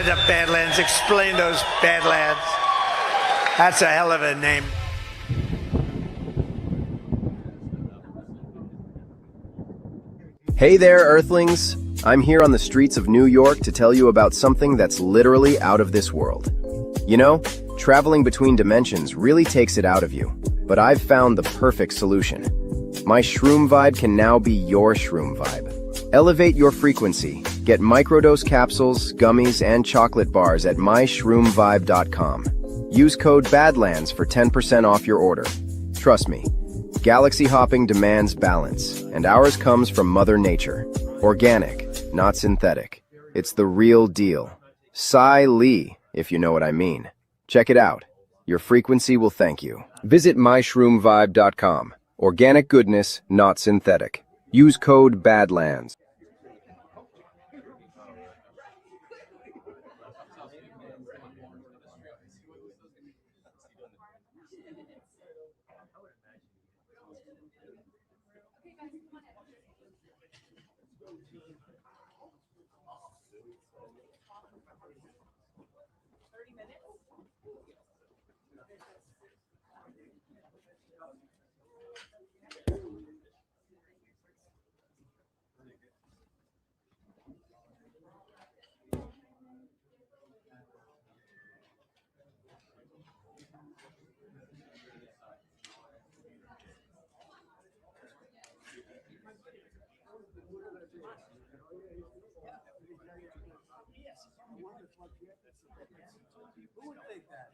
Planet of Badlands. Explain those Badlands. That's a hell of a name. Hey there, Earthlings! I'm here on the streets of New York to tell you about something that's literally out of this world. You know, traveling between dimensions really takes it out of you, but I've found the perfect solution. My Shroom Vibe can now be your Shroom Vibe. Elevate your frequency. Get microdose capsules, gummies, and chocolate bars at myshroomvibe.com. Use code BADLANDS for 10% off your order. Trust me, galaxy hopping demands balance, and ours comes from Mother Nature. Organic, not synthetic. It's the real deal. Sai Lee, if you know what I mean. Check it out. Your frequency will thank you. Visit myshroomvibe.com. Organic goodness, not synthetic. Use code BADLANDS. Who would think that?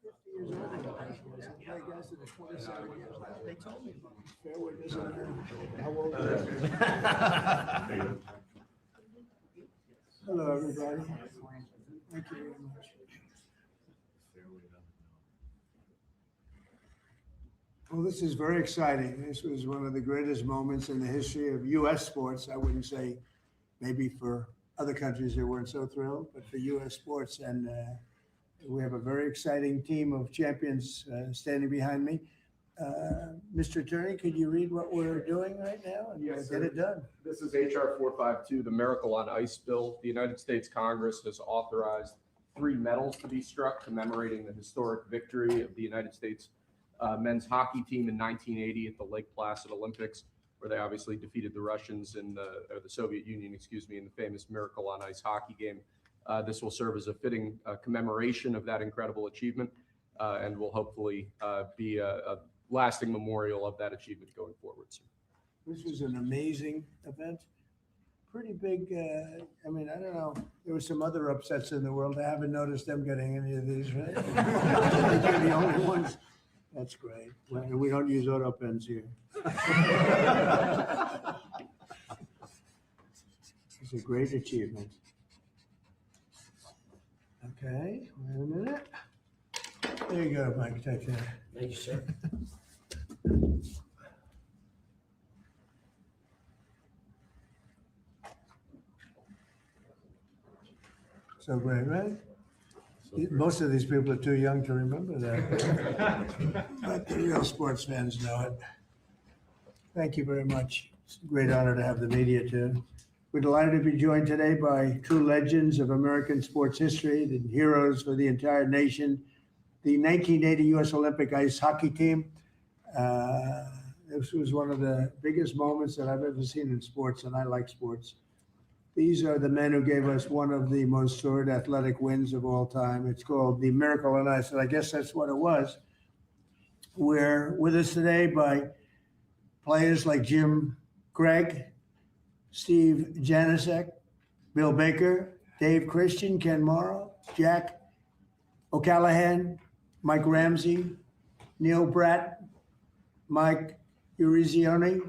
50 years old. I guess it is 27 years now. They told me. Bear witness on how old it is. Hello, everybody. Thank you very much. Well, this is very exciting. This was one of the greatest moments in the history of U.S. sports. I wouldn't say maybe for other countries they weren't so thrilled, but for U.S. sports. And we have a very exciting team of champions standing behind me. Mr. Attorney, could you read what we're doing right now and Yes, get it done? This is HR 452, the Miracle on Ice bill. The United States Congress has authorized 3 medals to be struck commemorating the historic victory of the United States men's hockey team in 1980 at the Lake Placid Olympics, where they obviously defeated the Russians or the Soviet Union, in the famous Miracle on Ice hockey game. This will serve as a fitting commemoration of that incredible achievement and will hopefully be a lasting memorial of that achievement going forward. This was an amazing event. Pretty big. I mean, I don't know. There were some other upsets in the world. I haven't noticed them getting any of these, right? I think you're the only ones. That's great. We don't use auto pens here. It's a great achievement. Okay, wait a minute. There you go, Mike. Take care. Thank you, sir. So great, right? Most of these people are too young to remember that. But the real sports fans know it. Thank you very much. It's a great honor to have the media too. We're delighted to be joined today by true legends of American sports history, the heroes for the entire nation, the 1980 U.S. Olympic ice hockey team. This was one of the biggest moments that I've ever seen in sports, and I like sports. These are the men who gave us one of the most storied athletic wins of all time. It's called the Miracle on Ice, and I guess that's what it was. We're with us today by players like Jim Gregg, Steve Janicek, Bill Baker, Dave Christian, Ken Morrow, Jack O'Callahan, Mike Ramsey, Neil Bratt, Mike Urizioni,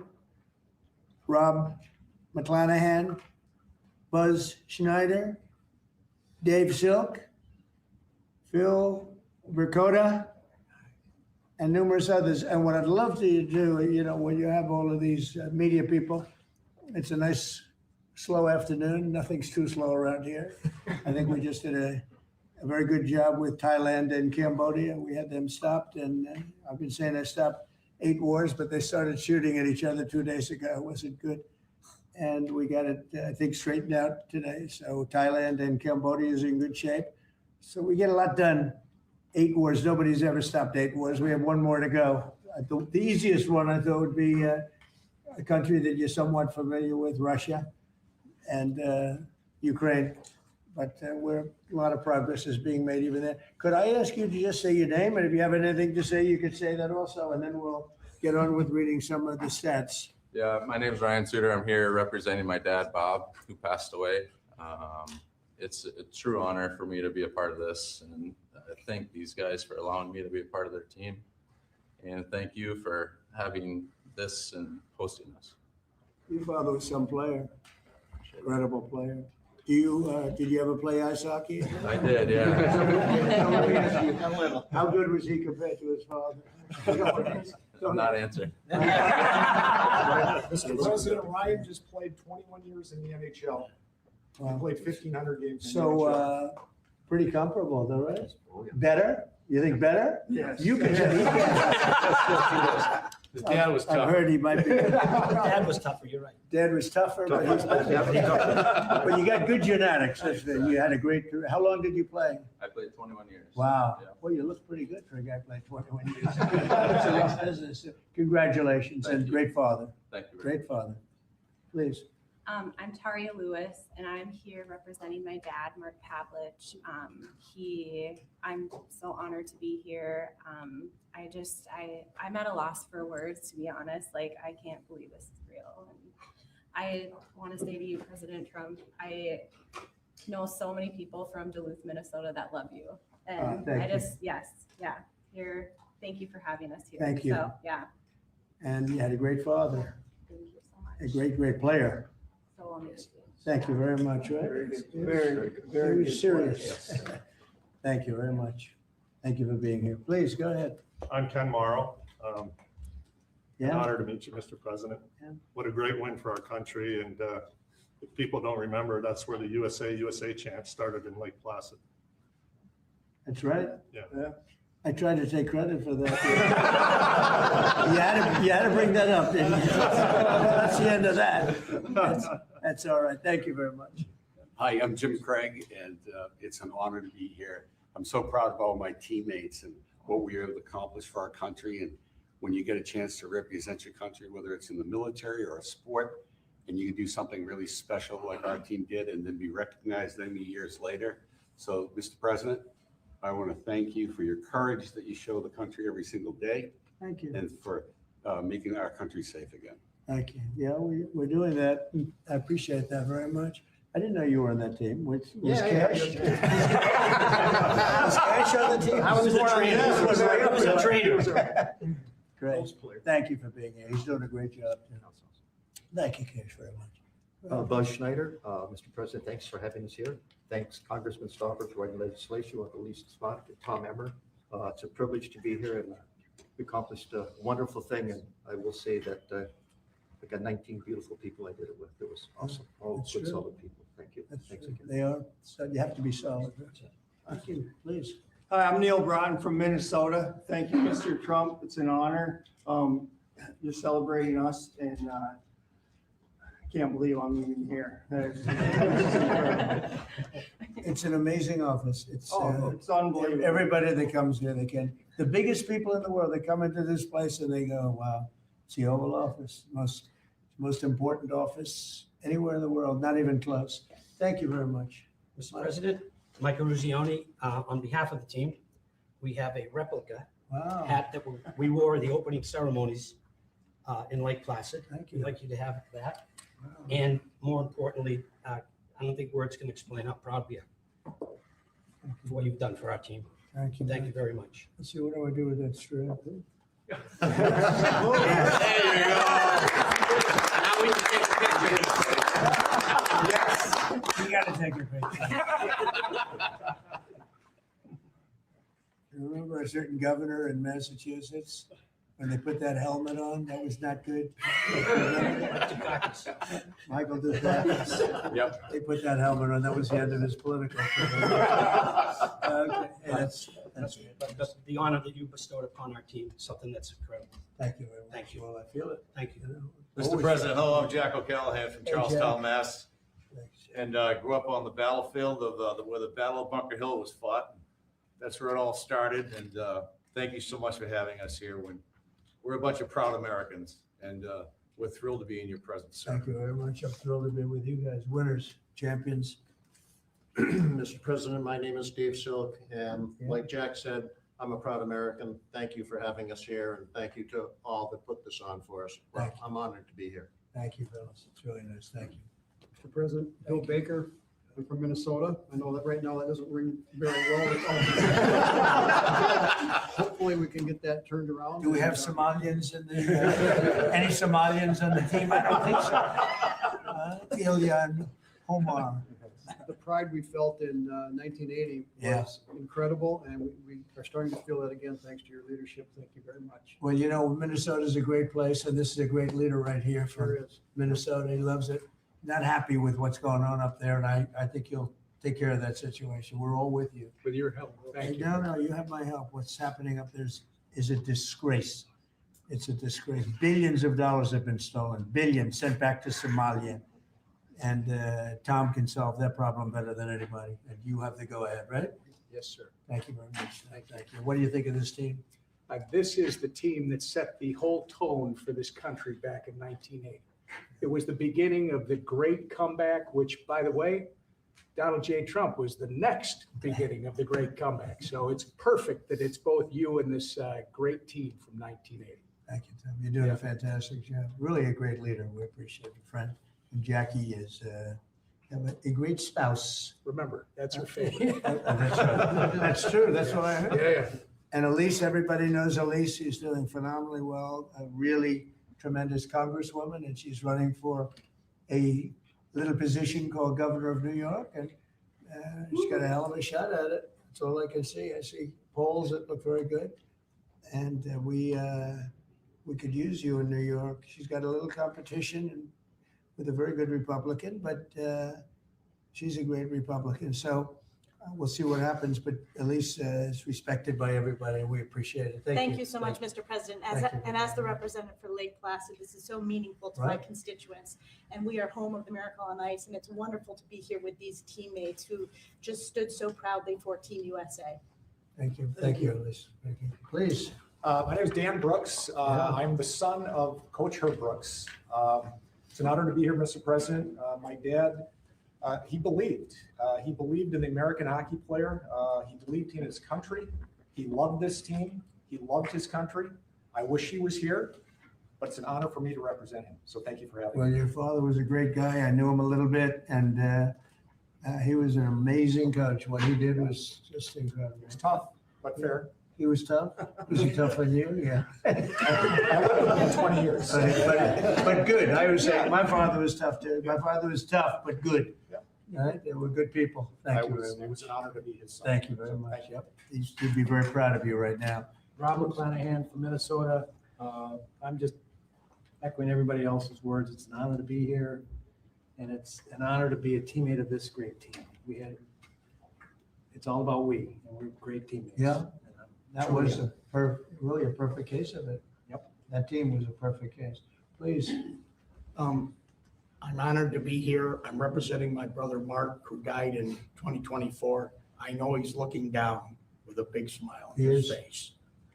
Rob McClanahan, Buzz Schneider, Dave Silk, Phil Vercoda, and numerous others. And what I'd love to do, you know, when you have all of these media people, it's a nice slow afternoon. Nothing's too slow around here. I think we just did a very good job with Thailand and Cambodia. We had them stopped, and I've been saying I stopped 8 wars, but they started shooting at each other 2 days ago. Was it good? and we got it, I think, straightened out today. So Thailand and Cambodia is in good shape. So we get a lot done. 8 wars, nobody's ever stopped 8 wars. We have 1 more to go. The easiest one, I thought, would be a country that you're somewhat familiar with, Russia and Ukraine. But a lot of progress is being made even there. Could I ask you to just say your name? And if you have anything to say, you could say that also. And then we'll get on with reading some of the stats. Yeah, my name is Ryan Suter. I'm here representing my dad, Bob, who passed away. It's a true honor for me to be a part of this, and I thank these guys for allowing me to be a part of their team. And thank you for having this and hosting us. Your father was some player, incredible player. Did you ever play ice hockey? I did, yeah. How good was he compared to his father? I'm not answering. Mr. President, Ryan just played 21 years in the NHL. He played 1,500 games in the NHL. So, pretty comparable though, right? Better? You think better? Yes. You can say. His dad was I've tough. heard he might be. Dad was tougher, you're right. Dad was tougher, but you got good genetics. You had a great career. How long did you play? I played 21 years. Wow. Yeah. Well, you look pretty good for a guy playing 21 years. That's a nice business. Congratulations Thank and you. Great father. Thank you. Great father. Please. I'm Taria Lewis, and I'm here representing my dad, Mark Pavlich. I'm so honored to be here. I'm at a loss for words, to be honest. Like, I can't believe this is real. And I want to say to you, President Trump, I know so many people from Duluth, Minnesota that love you. And thank you. Thank you for having us here. Thank you. So, yeah, And you had a great father, thank you so much. a great player. So amazing. Thank you very much, right? Very serious. Thank you very much. Thank you for being here. Please, go ahead. I'm Ken Morrow. An Yeah, honor to meet you, Mr. President. Yeah. What a great win for our country. And if people don't remember, that's where the USA chant started in Lake Placid. that's right. Yeah. I tried to take credit for that. You had to bring that up, didn't you? That's the end of that. That's all right. Thank you very much. Hi, I'm Jim Craig, and it's an honor to be here. I'm so proud of all my teammates and what we were able to accomplish for our country. And when you get a chance to represent your country, whether it's in the military or a sport, and you can do something really special like our team did and then be recognized many years later. So, Mr. President, I want to thank you for your courage that you show the country every single day Thank you. and for making our country safe again. Thank you. Yeah, we're doing that. I appreciate that very much. I didn't know you were on that team. Was Cash? Was Cash on the team? I was the trainer. I was the trainer. Great. Thank you for being here. He's doing a great job. too. Thank you, Cash, very much. Buzz Schneider, Mr. President, thanks for having us here. Thanks, Congressman Stauffer, for writing legislation with the least spot, Tom Emmer. It's a privilege to be here, and we accomplished a wonderful thing. And I will say that I got 19 beautiful people I did it with. It was awesome. All That's good, true. solid people. Thank you. That's Thanks true. again. They are. So you have to be solid. Thank you. Please. Hi, I'm Neil Broughton from Minnesota. Thank you, Mr. Trump. It's an honor. You're celebrating us, and I can't believe I'm even here. It's an amazing office. It's Unbelievable. everybody that comes here, they can. The biggest people in the world, they come into this place and they go, wow, it's the Oval Office, most important office anywhere in the world, not even close. Thank you very much. Mr. President, Michael Ruzioni, on behalf of the team, we have a replica Wow. hat that we wore at the opening ceremonies in Lake Placid. Thank We'd you. like you to have that. Wow. And more importantly, I don't think words can explain how proud we are for what you've done for our team. Thank you. Thank you very much. Let's see, what do I do with that strap? There you go. Now we can take a picture. Yes. You gotta take a picture. You remember a certain governor in Massachusetts, when they put that helmet on? That was not good. Michael Dukakis. Yep. They put that helmet on. That was the end of his political career. Okay, But the honor that you bestowed upon our team is something that's incredible. Thank you very much. Thank you. Well, I feel it. Thank you. Mr. President, hello, I'm Jack O'Callahan from Hey, Charlestown, Jack. Mass. Thanks. And grew up on the battlefield of where the Battle of Bunker Hill was fought. That's where it all started. And thank you so much for having us here. We're a bunch of proud Americans, and we're thrilled to be in your presence, sir. Thank you very much. I'm thrilled to be with you guys, winners, champions. Mr. President, my name is Dave Silk, and Yeah. like Jack said, I'm a proud American. Thank you for having us here, and thank you to all that put this on for us. Thank you. I'm honored to be here. Thank you, Phyllis. It's really nice. Thank you. Mr. President, Bill Baker, I'm from Minnesota. I know that right now that doesn't ring very well. Hopefully we can get that turned around. Do we have Somalians in the, any Somalians on the team? I don't think so. Ilya and Omar. The pride we felt in 1980 Yeah. was incredible, and we are starting to feel that again, thanks to your leadership. Thank you very much. Well, you know, Minnesota's a great place, and this is a great leader right here Sure from is. Minnesota. He loves it. Not happy with what's going on up there, and I think you'll take care of that situation. We're all with you. With your help. Thank you. No, you have my help. What's happening up there is a disgrace. It's a disgrace. Billions of dollars have been stolen, billions sent back to Somalia. And Tom can solve that problem better than anybody. And you have the go-ahead, right? Yes, sir. Thank you very much. Thank you. What do you think of this team? This is the team that set the whole tone for this country back in 1980. It was the beginning of the great comeback, which, by the way, Donald J. Trump was the next beginning of the great comeback. So it's perfect that it's both you and this great team from 1980. Thank you, Tom. You're doing a fantastic job. Really a great leader. We appreciate it, friend. And Jackie is a great spouse. Remember, that's her favorite. That's right. That's true. That's what I heard. Yeah. And Elise, everybody knows Elise. She's doing phenomenally well. A really tremendous congresswoman, and she's running for a little position called governor of New York. And she's got a hell of a shot at it. That's all I can see. I see polls that look very good. And we could use you in New York. She's got a little competition and with a very good Republican, but she's a great Republican. So we'll see what happens, but Elise is respected by everybody, and we appreciate it. Thank you so much, Mr. President. As the representative for Lake Placid, this is so meaningful to my constituents. And we are home of the Miracle on Ice, and it's wonderful to be here with these teammates who just stood so proudly for Team USA. Thank you. Thank you, Elise. Thank you. Please. My name is Dan Brooks. I'm the son of Coach Herb Brooks. It's an honor to be here, Mr. President. My dad, he believed in the American hockey player. He believed in his country. He loved this team. He loved his country. I wish he was here, but it's an honor for me to represent him. So thank you for having me. Well, your father was a great guy. I knew him a little bit, and he was an amazing coach. What he did was just incredible. It was tough, but fair. He was tough? Was he tough on you? Yeah. I lived with him 20 years. But good. I was saying, my father was tough too. My father was tough, but good. Yeah. Right? They were good people. Thank you very It much. was an honor to be his son. Thank you very much. Yep. He'd be very proud of you right now. Rob McClanahan from Minnesota. I'm just echoing everybody else's words. It's an honor to be here, and it's an honor to be a teammate of this great team. It's all about we, and we're great teammates. Yeah. That was really a perfect case of it. Yep. That team was a perfect case. Please. I'm honored to be here. I'm representing my brother Mark, who died in 2024. I know he's looking down with a big smile on his face.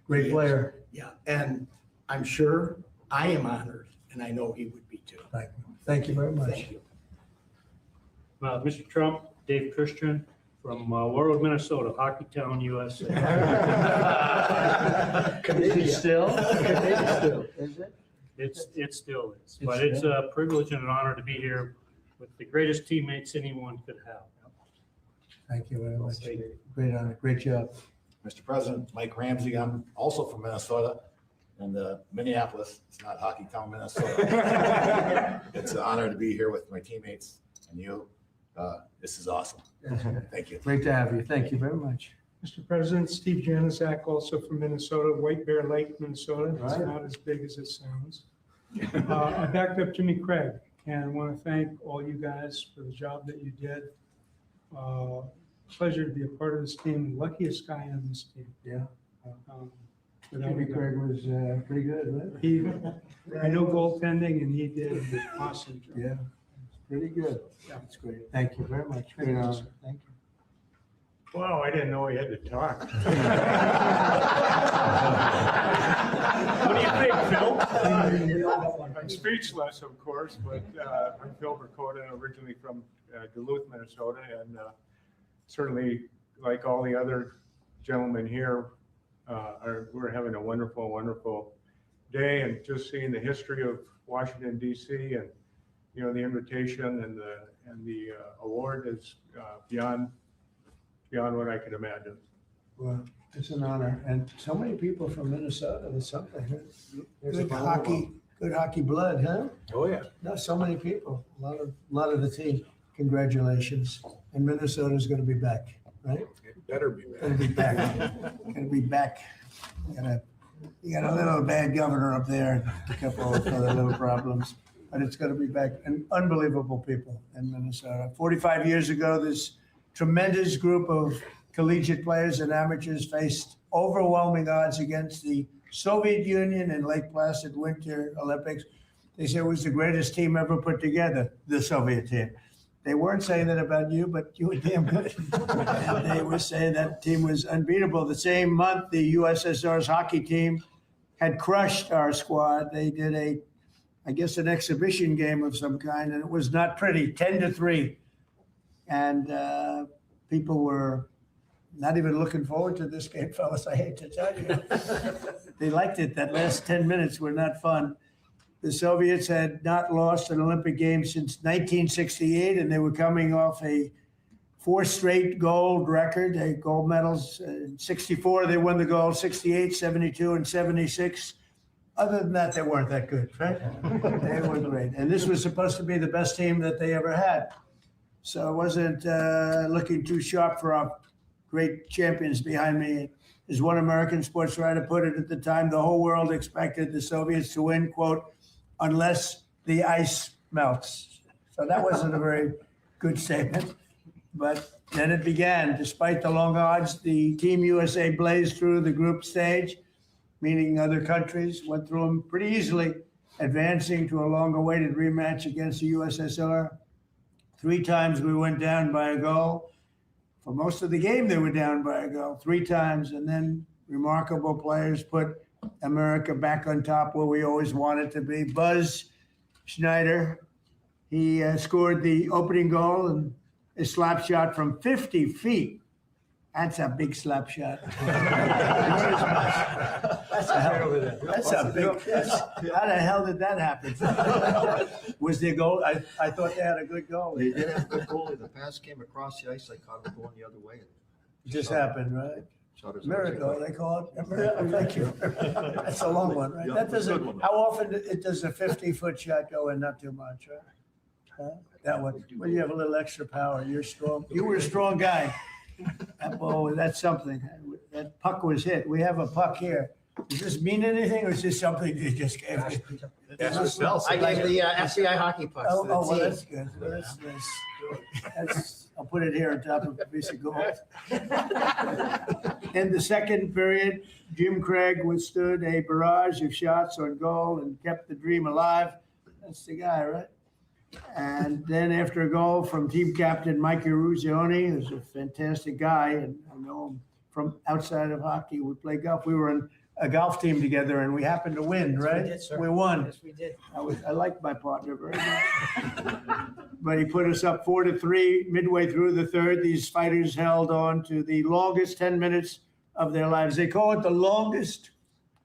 Great player. Yeah, and I'm sure I am honored, and I know he would be too. Thank you. Thank you very much. Thank you. Mr. Trump, Dave Christian from Warwood, Minnesota, Hockeytown, USA. Is it still? Is it? It still is, It's but it's still. a privilege and an honor to be here with the greatest teammates anyone could have. Thank you very much. Great honor. Great job. Mr. President, Mike Ramsey, I'm also from Minnesota and Minneapolis. It's not Hockeytown, Minnesota. It's an honor to be here with my teammates and you. This is awesome. Thank you. Great to have you. Thank you very much. Mr. President, Steve Janaszak, also from Minnesota, White Bear Lake, Minnesota. It's Right. not as big as it sounds. I backed up Jimmy Craig, and I want to thank all you guys for the job that you did. pleasure to be a part of this team, luckiest guy on this team. Yeah. Without Jimmy a doubt. Craig was pretty good, right? I know goaltending, and he did an awesome job. Yeah, it's pretty good. That's great. Thank you very much. Great honor. Thank you. Wow, I didn't know he had to talk. What do you think, Phil? I'm speechless, of course, but I'm Phil Burkota, originally from Duluth, Minnesota, and certainly, like all the other gentlemen here, we're having a wonderful, wonderful day, and just seeing the history of Washington, D.C., and the invitation and the award is beyond what I could imagine. Well, it's an honor, and so many people from Minnesota. There's something. There's Good a good hockey blood, huh? Oh, yeah. No, so many people. A lot of the team. Congratulations. And Minnesota's going to be back, right? It better be back. Going to be back. Going to be back. You got a little bad governor up there, a couple of other little problems, but it's going to be back. And unbelievable people in Minnesota. 45 years ago, this tremendous group of collegiate players and amateurs faced overwhelming odds against the Soviet Union in Lake Placid Winter Olympics. They said it was the greatest team ever put together, the Soviet team. They weren't saying that about you, but you were damn good. And they were saying that team was unbeatable. The same month, the USSR's hockey team had crushed our squad. They did an exhibition game of some kind, and it was not pretty, 10-3. And people were not even looking forward to this game, fellas, I hate to tell you. They liked it. That last 10 minutes were not fun. The Soviets had not lost an Olympic game since 1968, and they were coming off a 4 straight gold record, gold medals. In 64, they won the gold, 68, 72, and 76. Other than that, they weren't that good, right? They were great. And this was supposed to be the best team that they ever had. So I wasn't looking too sharp for our great champions behind me. As one American sports writer put it at the time, the whole world expected the Soviets to win, quote, unless the ice melts. So that wasn't a very good statement. But then it began. Despite the long odds, the Team USA blazed through the group stage, meaning other countries went through them pretty easily, advancing to a long-awaited rematch against the USSR. 3 times we went down by a goal. For most of the game, they were down by a goal 3 times, and then remarkable players put America back on top where we always wanted to be. Buzz Schneider, he scored the opening goal and a slap shot from 50 feet. That's a big slap shot. That's a big. How the hell did that happen? Was their goal? I thought they had a good goal. They did have a good goalie. The pass came across the ice. I caught it going the other way. It just happened, right? Miracle, they call it. A miracle. Thank you. That's a long one, right? That doesn't. How often does a 50-foot shot go in? Not too much, right? That one. Well, you have a little extra power. You're strong. You were a strong guy. Oh, that's something. That puck was hit. We have a puck here. Does this mean anything, or is this something you just gave me? I gave the FBI hockey pucks. Oh, well, that's good. Well, I'll put it here on top of a piece of gold. In the second period, Jim Craig withstood a barrage of shots on goal and kept the dream alive. That's the guy, right? And then after a goal from team captain Mikey Ruzioni, who's a fantastic guy, and I know him from outside of hockey. We play golf. We were in a golf team together, and we happened to win, right? We did, sir. We won. Yes, we did. I liked my partner very much. But he put us up 4-3 midway through the third. These fighters held on to the longest 10 minutes of their lives. They call it the longest,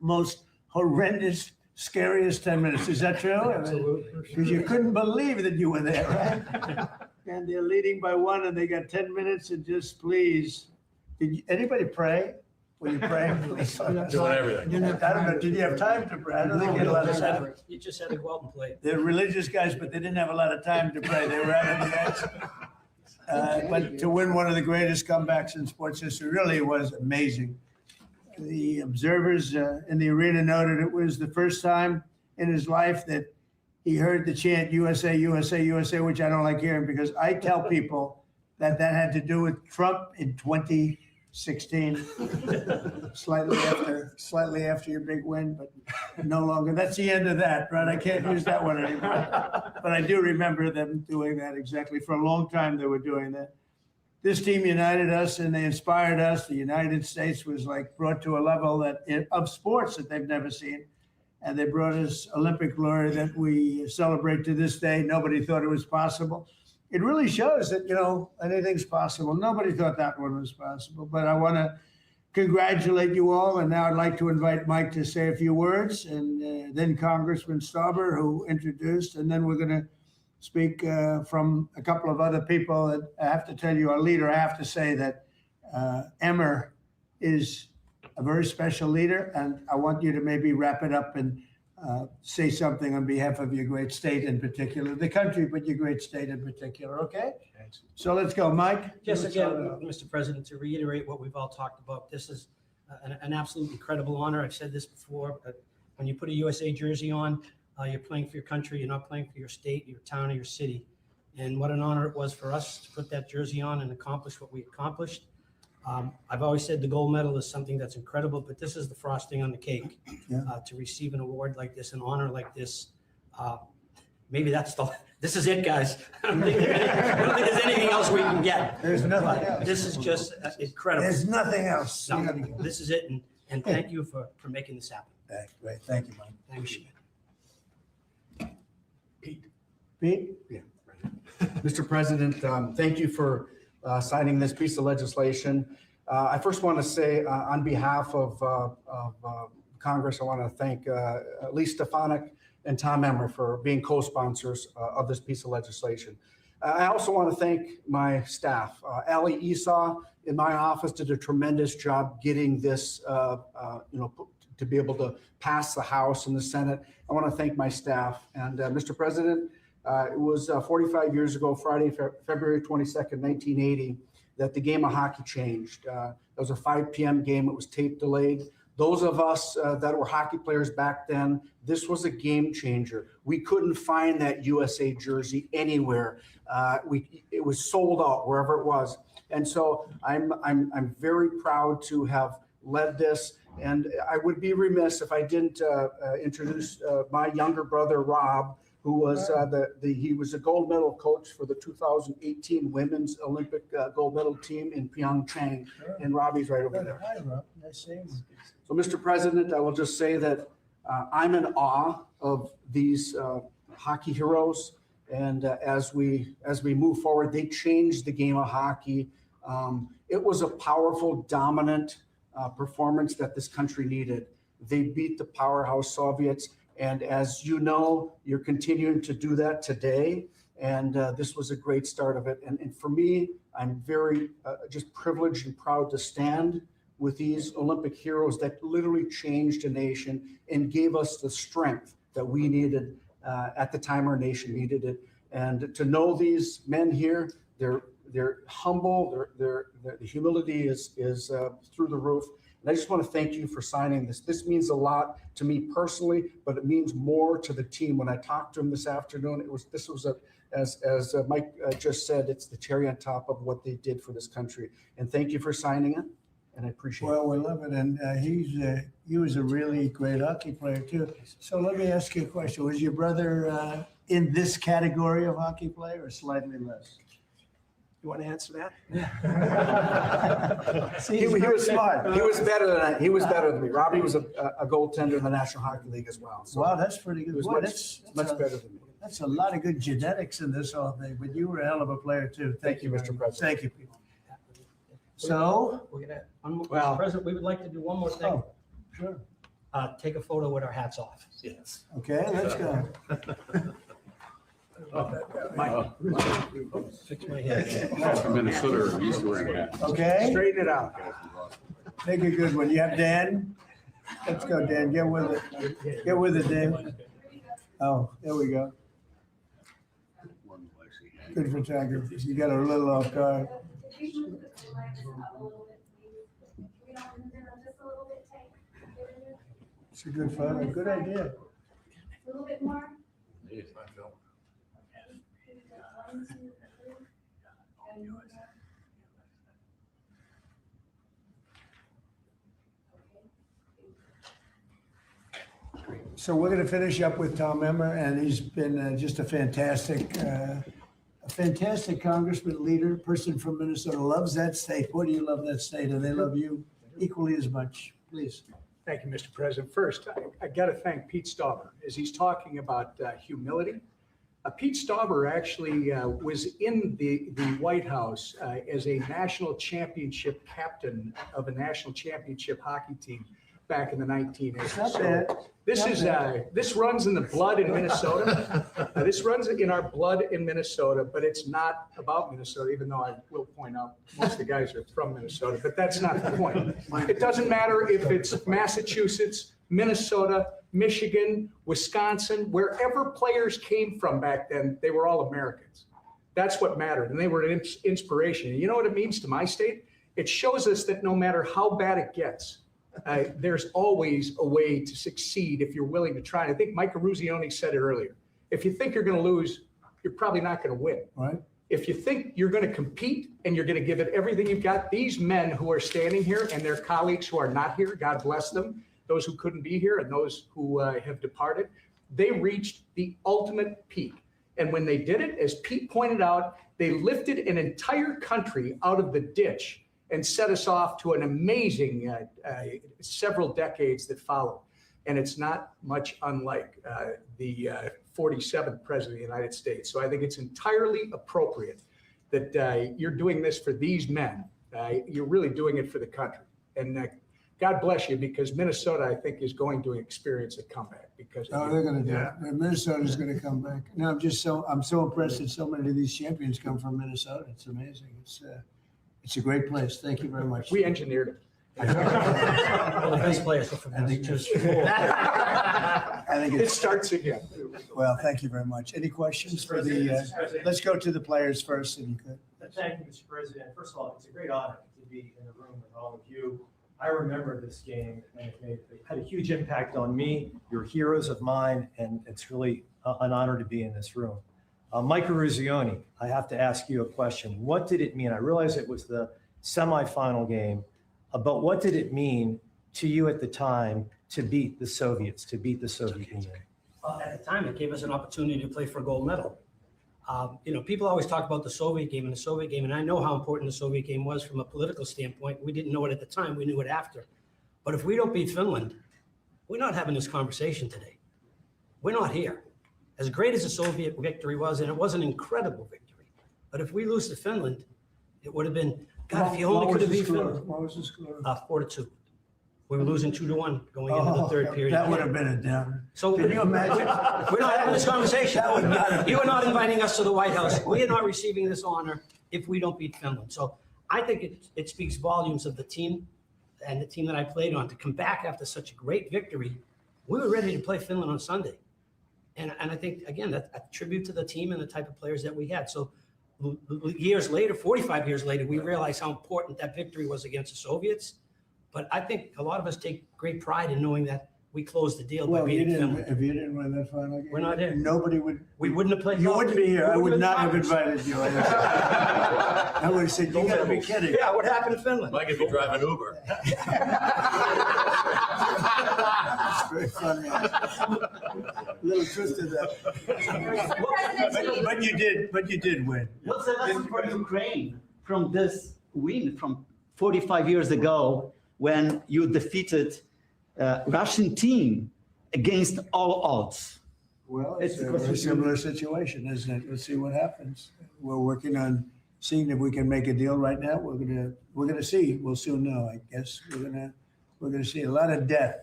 most horrendous, scariest 10 minutes. Is that true? Absolutely. Because you couldn't believe that you were there, right? And they're leading by 1, and they got 10 minutes, and just please. Anybody pray? Will you pray? Doing everything. I don't know. Did you have time to pray? I don't think you had a lot of time. You just had to go out and play. They're religious guys, but they didn't have a lot of time to pray. They were out of the match. But to win one of the greatest comebacks in sports history really was amazing. The observers in the arena noted it was the first time in his life that he heard the chant USA, USA, USA, which I don't like hearing because I tell people that had to do with Trump in 2016, slightly after your big win, but no longer. That's the end of that, right? I can't use that one anymore. But I do remember them doing that exactly. For a long time, they were doing that. This team united us and they inspired us. The United States was like brought to a level of sports that they've never seen. And they brought us Olympic glory that we celebrate to this day. Nobody thought it was possible. It really shows that, anything's possible. Nobody thought that one was possible. But I want to congratulate you all. And now I'd like to invite Mike to say a few words, and then Congressman Stauber, who introduced, and then we're going to speak from a couple of other people. And I have to tell you, our leader, I have to say that Emmer is a very special leader, and I want you to maybe wrap it up and say something on behalf of your great state in particular, the country, but your great state in particular, okay? So let's go, Mike. Just again, Mr. President, to reiterate what we've all talked about, this is an absolute incredible honor. I've said this before, but when you put a USA jersey on, you're playing for your country, you're not playing for your state, your town, or your city. And what an honor it was for us to put that jersey on and accomplish what we accomplished. I've always said the gold medal is something that's incredible, but this is the frosting on the cake. To receive an award like this, an honor like this, maybe this is it, guys. I don't think there's anything else we can get. There's nothing else. This is just incredible. There's nothing else. No, this is it, and thank you for making this happen. Great, thank you, Mike. Thank you. Pete? Yeah. Mr. President, thank you for signing this piece of legislation. I first want to say on behalf of Congress, I want to thank Lee Stefanik and Tom Emmer for being co-sponsors of this piece of legislation. I also want to thank my staff. Ali Esau in my office did a tremendous job getting this, to be able to pass the House and the Senate. I want to thank my staff. And Mr. President, it was 45 years ago, Friday, February 22nd, 1980, that the game of hockey changed. It was a 5 p.m. game. It was tape delayed. Those of us that were hockey players back then, this was a game changer. We couldn't find that USA jersey anywhere. It was sold out wherever it was. And so I'm very proud to have led this. And I would be remiss if I didn't introduce my younger brother, Rob, who was he was a gold medal coach for the 2018 Women's Olympic gold medal team in Pyeongchang. Sure. And Robbie's right over there. Hi, Rob. Nice seeing you. So, Mr. President, I will just say that I'm in awe of these hockey heroes. And as we move forward, they changed the game of hockey. It was a powerful, dominant performance that this country needed. They beat the powerhouse Soviets. And as you know, you're continuing to do that today. And this was a great start of it. And for me, I'm very just privileged and proud to stand with these Olympic heroes that literally changed a nation and gave us the strength that we needed at the time our nation needed it. And to know these men here, they're humble, the humility is through the roof. And I just want to thank you for signing this. This means a lot to me personally, but it means more to the team. When I talked to him this afternoon, as Mike just said, it's the cherry on top of what they did for this country. And thank you for signing it, and I appreciate it. Well, we love it, and he was a really great hockey player too. So let me ask you a question: was your brother in this category of hockey player, or slightly less? You want to answer that? See, he was smart. He was better than me. Robbie was a goaltender in the National Hockey League as well. So wow, that's pretty good. He was Boy, much better than me. That's a lot of good genetics in this whole thing. But you were a hell of a player too. Thank you, Mr. President. Thank you, people. So, Mr. President, we would like to do one more thing. Oh, sure. Take a photo with our hats off. Yes. Okay, let's go. Fix my head. From Minnesota, or used to wearing hats. Okay. Straighten it out. Take a good one. You have Dan? Let's go, Dan. Get with it. Get with it, Dan. Oh, there we go. Good photography. You got a little off guard. It's a good photo. Good idea. A little bit more. So we're going to finish up with Tom Emmer, and he's been just a fantastic congressman, leader, person from Minnesota. Loves that state. Boy, do you love that state, and they love you equally as much. Please. Thank you, Mr. President. First, I got to thank Pete Stauber as he's talking about humility. Pete Stauber actually was in the White House as a national championship captain of a national championship hockey team back in the 1980s. Not bad. This runs in the blood in Minnesota. This runs in our blood in Minnesota, but it's not about Minnesota, even though I will point out most of the guys are from Minnesota, but that's not the point. It doesn't matter if it's Massachusetts, Minnesota, Michigan, Wisconsin, wherever players came from back then, they were all Americans. That's what mattered, and they were an inspiration. And you know what it means to my state? It shows us that no matter how bad it gets, there's always a way to succeed if you're willing to try. And I think Mike Ruzioni said it earlier. If you think you're going to lose, you're probably not going to win. Right. If you think you're going to compete and you're going to give it everything you've got, these men who are standing here and their colleagues who are not here, God bless them, those who couldn't be here and those who have departed, they reached the ultimate peak. And when they did it, as Pete pointed out, they lifted an entire country out of the ditch and set us off to an amazing several decades that followed. And it's not much unlike the 47th president of the United States. So I think it's entirely appropriate that you're doing this for these men. You're really doing it for the country. And God bless you, because Minnesota, I think, is going to experience a comeback. Because they're going to do it. Minnesota's going to come back. No, I'm so impressed that so many of these champions come from Minnesota. It's amazing. It's a great place. Thank you very much. We engineered it. Well, the best players are from Massachusetts. I think It starts again. Well, thank you very much. Any questions for the, let's go to the players first, if you could. Thank you, Mr. President. First of all, it's a great honor to be in the room with all of you. I remember this game, and it had a huge impact on me. You're heroes of mine, and it's really an honor to be in this room. Mike Ruzioni, I have to ask you a question. What did it mean? I realize it was the semifinal game, but what did it mean to you at the time to beat the Soviets, to beat the Soviet Union? At the time, it gave us an opportunity to play for a gold medal. People always talk about the Soviet game, and I know how important the Soviet game was from a political standpoint. We didn't know it at the time, we knew it after. But if we don't beat Finland, we're not having this conversation today. We're not here. As great as the Soviet victory was, and it was an incredible victory, but if we lose to Finland, it would have been, God, if you only could have beat Finland. What was the score? 4-2. We were losing 2-1 going into the third period. That would have been a downer. So can you imagine? We're not having this conversation. That would not have been. You are not inviting us to the White House. We are not receiving this honor if we don't beat Finland. So I think it speaks volumes of the team and the team that I played on to come back after such a great victory. We were ready to play Finland on Sunday. And I think, again, that's a tribute to the team and the type of players that we had. So years later, 45 years later, we realized how important that victory was against the Soviets. But I think a lot of us take great pride in knowing that we closed the deal by beating Finland. If you didn't win that final game, we're not here. Nobody would. We wouldn't have played. You wouldn't be here. I would not have invited you. I would have said, you got to be kidding. Yeah, what happened to Finland? Mike, if you drive an Uber. Very funny. Little twist of that. But you did win. What's the lesson for Ukraine from this win from 45 years ago when you defeated Russian team against all odds? Well, it's a similar situation, isn't it? Let's see what happens. We're working on seeing if we can make a deal right now. We're gonna see. We'll soon know, I guess. We're gonna see a lot of death.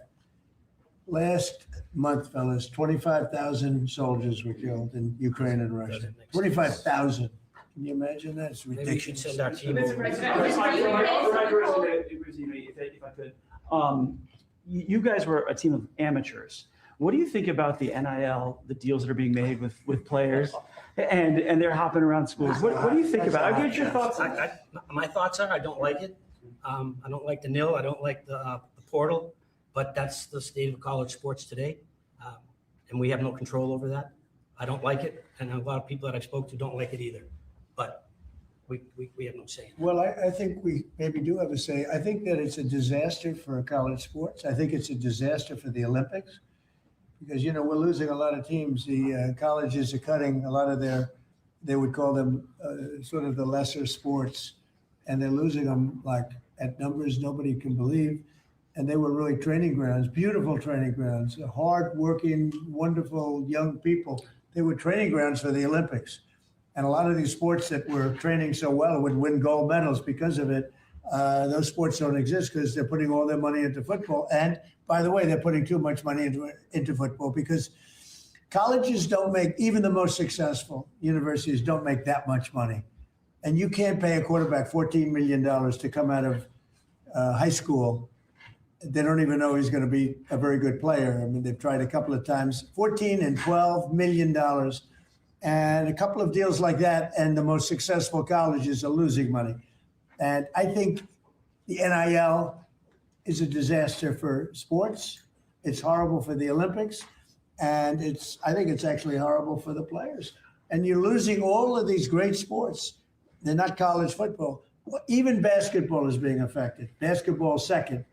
Last month, fellas, 25,000 soldiers were killed in Ukraine and Russia. 25,000. Can you imagine that? It's ridiculous. Maybe we should send our team over. If I could, you guys were a team of amateurs. What do you think about the NIL, the deals that are being made with players, and they're hopping around schools? What do you think about it? I'll get your thoughts. My thoughts are I don't like it. I don't like the NIL. I don't like the portal. But that's the state of college sports today, and we have no control over that. I don't like it, and a lot of people that I spoke to don't like it either. But we have no say. Well, I think we maybe do have a say. I think that it's a disaster for college sports. I think it's a disaster for the Olympics because, you know, we're losing a lot of teams. The colleges are cutting a lot of they would call them sort of the lesser sports, and they're losing them like at numbers nobody can believe. And they were really training grounds, beautiful training grounds, hard-working, wonderful young people. They were training grounds for the Olympics. And a lot of these sports that were training so well would win gold medals because of it. Those sports don't exist because they're putting all their money into football. And by the way, they're putting too much money into football because colleges don't make, even the most successful universities don't make that much money. And you can't pay a quarterback $14 million to come out of high school. They don't even know he's going to be a very good player. I mean, they've tried a couple of times, $14 and $12 million. And a couple of deals like that, and the most successful colleges are losing money. And I think the NIL is a disaster for sports. It's horrible for the Olympics. And I think it's actually horrible for the players. And you're losing all of these great sports. They're not college football. Even basketball is being affected. Basketball second,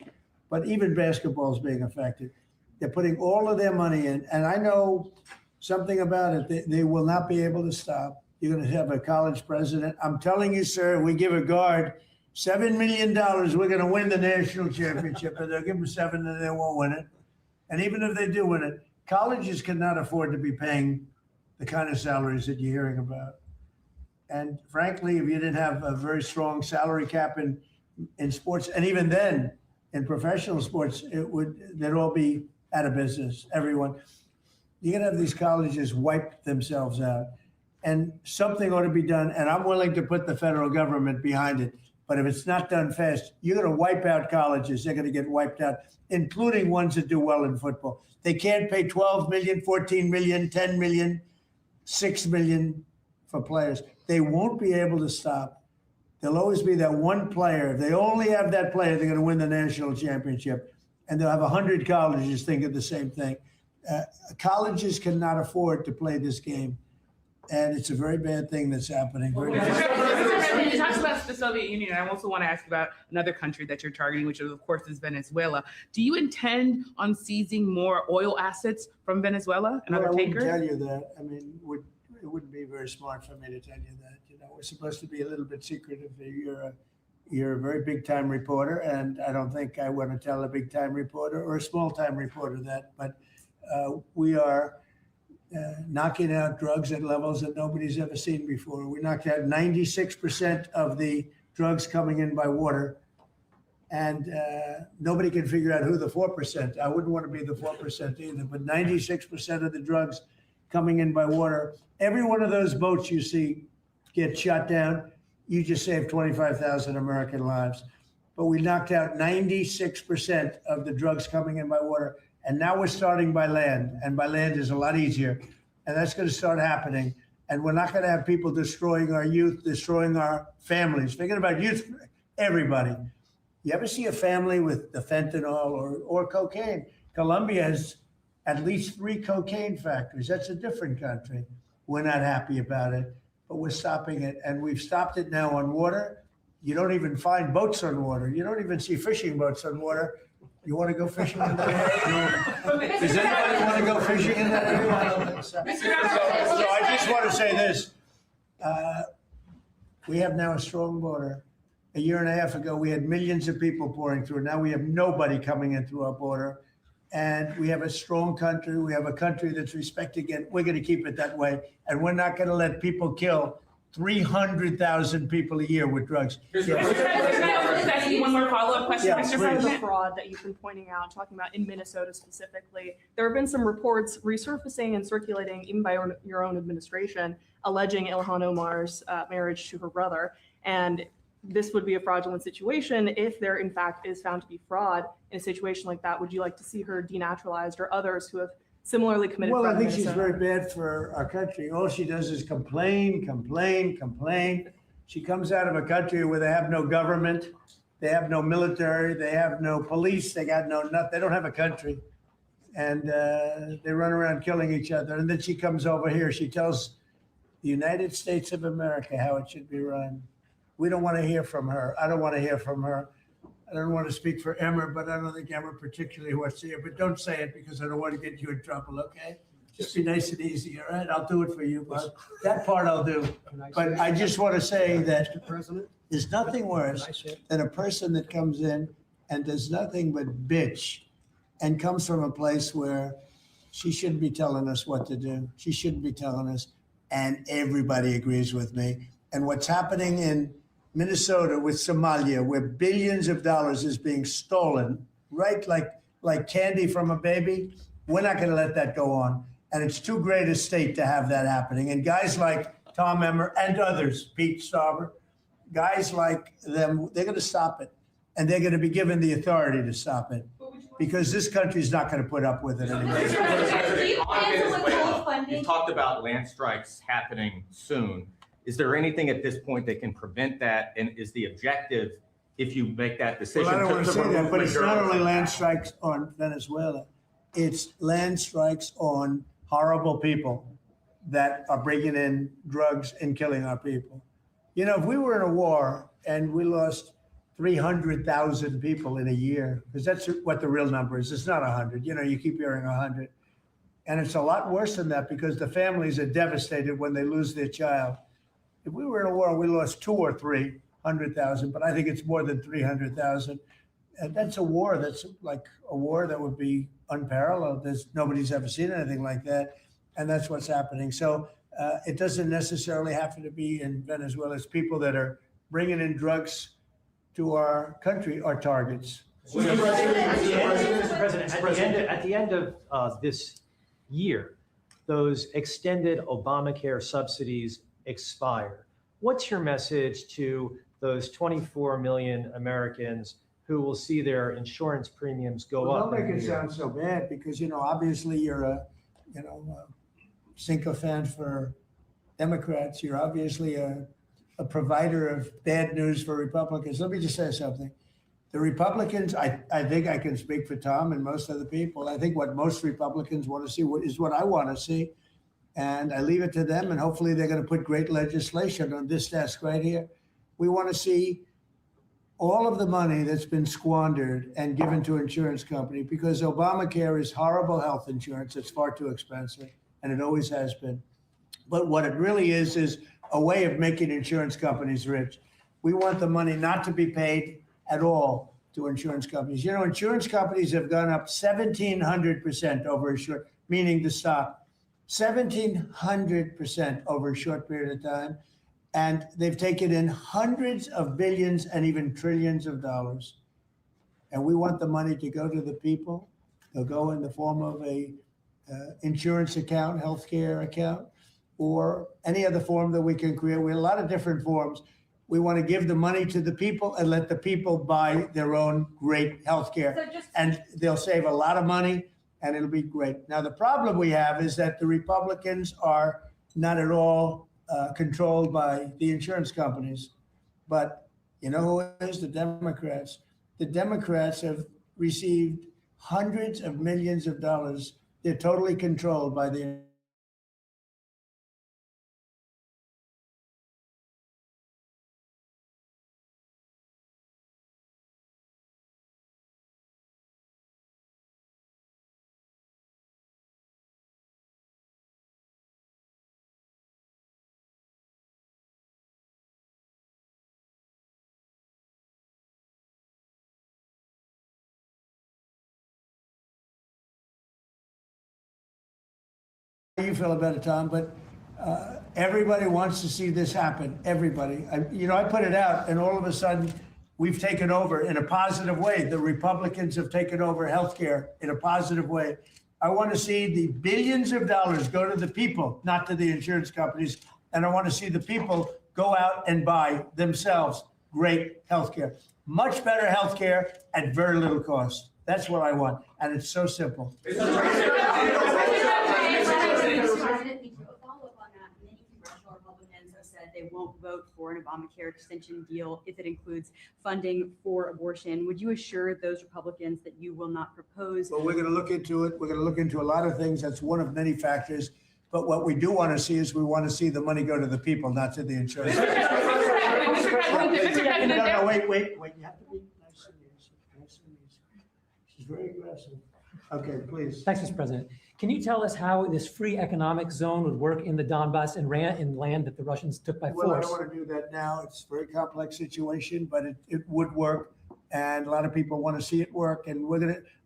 but even basketball is being affected. They're putting all of their money in. And I know something about it. They will not be able to stop. You're going to have a college president. I'm telling you, sir, we give a guard $7 million. We're going to win the national championship. And they'll give them $7 and they won't win it. And even if they do win it, colleges cannot afford to be paying the kind of salaries that you're hearing about. And frankly, if you didn't have a very strong salary cap in sports, and even then in professional sports, they'd all be out of business, everyone. You're going to have these colleges wipe themselves out. And something ought to be done. And I'm willing to put the federal government behind it. But if it's not done fast, you're going to wipe out colleges. They're going to get wiped out, including ones that do well in football. They can't pay $12 million, $14 million, $10 million, $6 million for players. They won't be able to stop. There'll always be that one player. If they only have that player, they're going to win the national championship. And they'll have 100 colleges thinking the same thing. Colleges cannot afford to play this game. And it's a very bad thing that's happening. You talked about the Soviet Union. I also want to ask about another country that you're targeting, which of course is Venezuela. Do you intend on seizing more oil assets from Venezuela and other takers? I wouldn't tell you that. I mean, it wouldn't be very smart for me to tell you that. You know, we're supposed to be a little bit secretive. You're a very big time reporter, and I don't think I want to tell a big time reporter or a small time reporter that. But we are knocking out drugs at levels that nobody's ever seen before. We knocked out 96% of the drugs coming in by water, and nobody can figure out who the 4%. I wouldn't want to be the 4% either, but 96% of the drugs coming in by water. Every one of those boats you see get shot down, you just saved 25,000 American lives. But we knocked out 96% of the drugs coming in by water. And now we're starting by land, and by land is a lot easier. And that's going to start happening. And we're not going to have people destroying our youth, destroying our families. Thinking about youth, everybody. You ever see a family with the fentanyl or cocaine? Colombia has at least 3 cocaine factories. That's a different country. We're not happy about it, but we're stopping it. And we've stopped it now on water. You don't even find boats on water. You don't even see fishing boats on water. You want to go fishing in that area? Does anybody want to go fishing in that area? So I just want to say this. We have now a strong border. A year and a half ago, we had millions of people pouring through. Now we have nobody coming in through our border. And we have a strong country. We have a country that's respected, and we're going to keep it that way. And we're not going to let people kill 300,000 people a year with drugs. One more follow-up question, Mr. The President. fraud that you've been pointing out, talking about in Minnesota specifically, there have been some reports resurfacing and circulating even by your own administration alleging Ilhan Omar's marriage to her brother. And this would be a fraudulent situation if there in fact is found to be fraud in a situation like that. Would you like to see her denaturalized or others who have similarly committed fraud? Well, I think in she's Minnesota? very bad for our country. All she does is complain, complain, complain. She comes out of a country where they have no government, they have no military, they have no police, they got no nothing. They don't have a country, and they run around killing each other. And then she comes over here. She tells the United States of America how it should be run. We don't want to hear from her. I don't want to hear from her. I don't want to speak for Emmer, but I don't think Emmer particularly wants to hear, but don't say it because I don't want to get you in trouble, okay? Just be nice and easy, all right? I'll do it for you, but that part I'll do. But I just want to say that there's nothing worse than a person that comes in and does nothing but bitch and comes from a place where she shouldn't be telling us what to do. She shouldn't be telling us. And everybody agrees with me. And what's happening in Minnesota with Somalia, where billions of dollars is being stolen, right? Like candy from a baby. We're not going to let that go on. And it's too great a state to have that happening. And guys like Tom Emmer and others, Pete Stauber, guys like them, they're going to stop it. And they're going to be given the authority to stop it. Because this country's not going to put up with it anymore. You talked about land strikes happening soon. Is there anything at this point that can prevent that? And is the objective, if you make that decision? Well, I don't want to say that, but it's not only land strikes on Venezuela. It's land strikes on horrible people that are bringing in drugs and killing our people. You know, if we were in a war and we lost 300,000 people in a year, because that's what the real number is. It's not 100. You know, you keep hearing 100. And it's a lot worse than that because the families are devastated when they lose their child. If we were in a war, we lost 200,000 or 300,000, but I think it's more than 300,000. And that's a war that's like a war that would be unparalleled. Nobody's ever seen anything like that. And that's what's happening. So it doesn't necessarily have to be in Venezuela. It's people that are bringing in drugs to our country are targets. Mr. President, at the end of this year, those extended Obamacare subsidies expire. What's your message to those 24 million Americans who will see their insurance premiums go up? Don't make it sound so bad because, you know, obviously you're a sycophant for Democrats. You're obviously a provider of bad news for Republicans. Let me just say something. The Republicans, I think I can speak for Tom and most of the people. I think what most Republicans want to see is what I want to see. And I leave it to them, and hopefully they're going to put great legislation on this desk right here. We want to see all of the money that's been squandered and given to insurance company because Obamacare is horrible health insurance. It's far too expensive, and it always has been. But what it really is a way of making insurance companies rich. We want the money not to be paid at all to insurance companies. You know, insurance companies have gone up 1,700% over a short, meaning the stock, 1,700% over a short period of time. And they've taken in hundreds of billions and even trillions of dollars. And we want the money to go to the people. They'll go in the form of a insurance account, healthcare account, or any other form that we can create. We have a lot of different forms. We want to give the money to the people and let the people buy their own great healthcare. And they'll save a lot of money and it'll be great. Now, the problem we have is that the Republicans are not at all controlled by the insurance companies. But you know who is? The Democrats. The Democrats have received hundreds of millions of dollars. They're totally controlled by the How you feel about it, Tom, but everybody wants to see this happen. Everybody. I put it out, and all of a sudden, we've taken over in a positive way. The Republicans have taken over healthcare in a positive way. I want to see the billions of dollars go to the people, not to the insurance companies. And I want to see the people go out and buy themselves great healthcare. Much better healthcare at very little cost. That's what I want. And it's so simple. They won't vote for an Obamacare extension deal if it includes funding for abortion. Would you assure those Republicans that you will not propose? Well, we're going to look into it. We're going to look into a lot of things. That's one of many factors. But what we do want to see is we want to see the money go to the people, not to the insurance. Mr. President, No, wait. You have to be nice and easy. very aggressive. Okay, please. Thanks, Mr. President. Can you tell us how this free economic zone would work in the Donbass and in land that the Russians took by Well, I force? don't want to do that now. It's a very complex situation, but it would work. And a lot of people want to see it work. And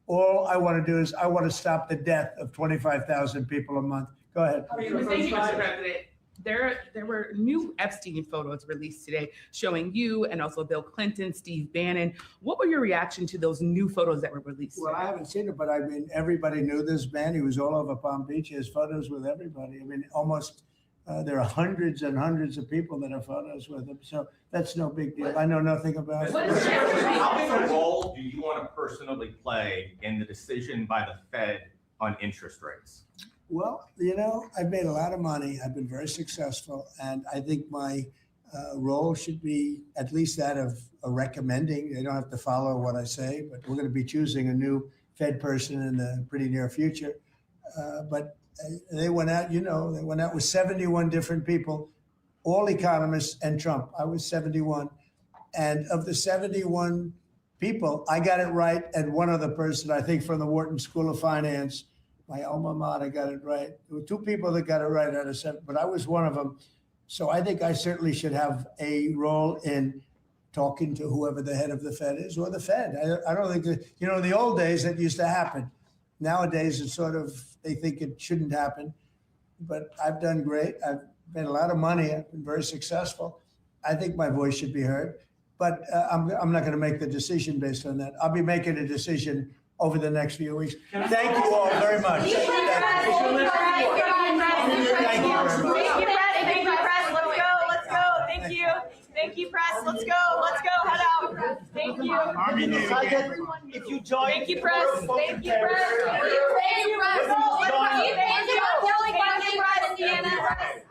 all I want to do is I want to stop the death of 25,000 people a month. Go ahead. Thank you, Mr. President. There were new Epstein photos released today showing you and also Bill Clinton, Steve Bannon. What were your reaction to those new photos that were released? Well, I haven't seen it, but I mean, everybody knew this man. He was all over Palm Beach. He has photos with everybody. I mean, almost there are hundreds and hundreds of people that have photos with him. So that's no big deal. I know nothing about it. How big a role do you want to personally play in the decision by the Fed on interest rates? Well, you know, I've made a lot of money. I've been very successful. And I think my role should be at least that of recommending. They don't have to follow what I say, but we're going to be choosing a new Fed person in the pretty near future. But they went out, you know, they went out with 71 different people, all economists and Trump. I was 71. And of the 71 people, I got it right. And one other person, I think from the Wharton School of Finance, my alma mater, got it right. There were two people that got it right out of 7, but I was one of them. So I think I certainly should have a role in talking to whoever the head of the Fed is or the Fed. I don't think that, you know, in the old days that used to happen. Nowadays, it's sort of, they think it shouldn't happen. But I've done great. I've made a lot of money. I've been very successful. I think my voice should be heard. But I'm not going to make the decision based on that. I'll be making a decision over the next few weeks. Thank you all very much. Thank you, press. Let's go. Head out. Thank you. If you join. Thank you, press. Thank you, press. Thank you, press. Thank you, press.